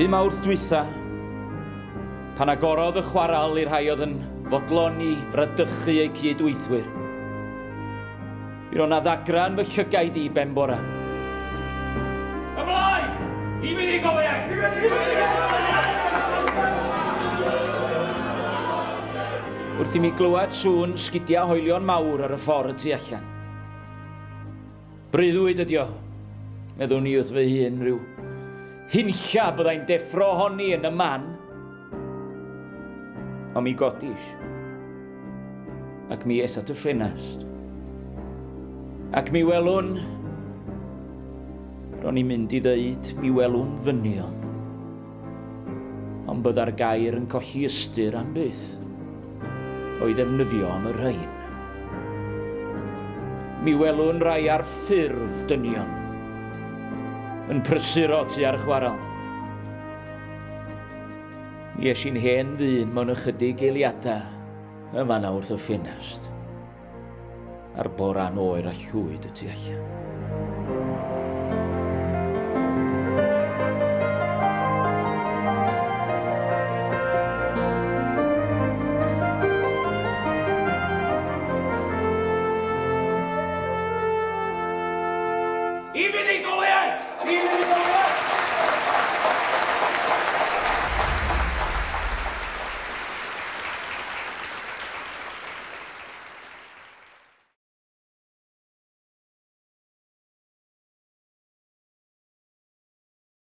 Ddy Mawrth dwytha, pan agorodd y chwaral i'r rhai oedd yn fodlon i fradychu eu cydweithwyr. Mi ro'n addagran fy llygaid i ben bora. Ymlaen! I fynd i gofiau! Wrth i mi glywed sŵn sgidia hoelion mawr ar y ffordd tu allan. Breuddwyd ydi o, meddwn ni wrth fy hun rhyw hinlla byddai'n deffro honni yn y man. Ond mi godis, ac mi es at y ffenast. Ac mi welwn, ro'n i'n mynd i ddeud, mi welwn ddynion. Ond bydda'r gair yn colli ystyr am byth, o'i ddefnyddio am y rhain. Mi welwn rai ar ffyrdd dynion, yn prysuro tu ar chwaral. Mi esi'n hen ddyn mewn ychydig eiliadau yma na wrth y ffenast, ar boran oer a llwyd y tu allan.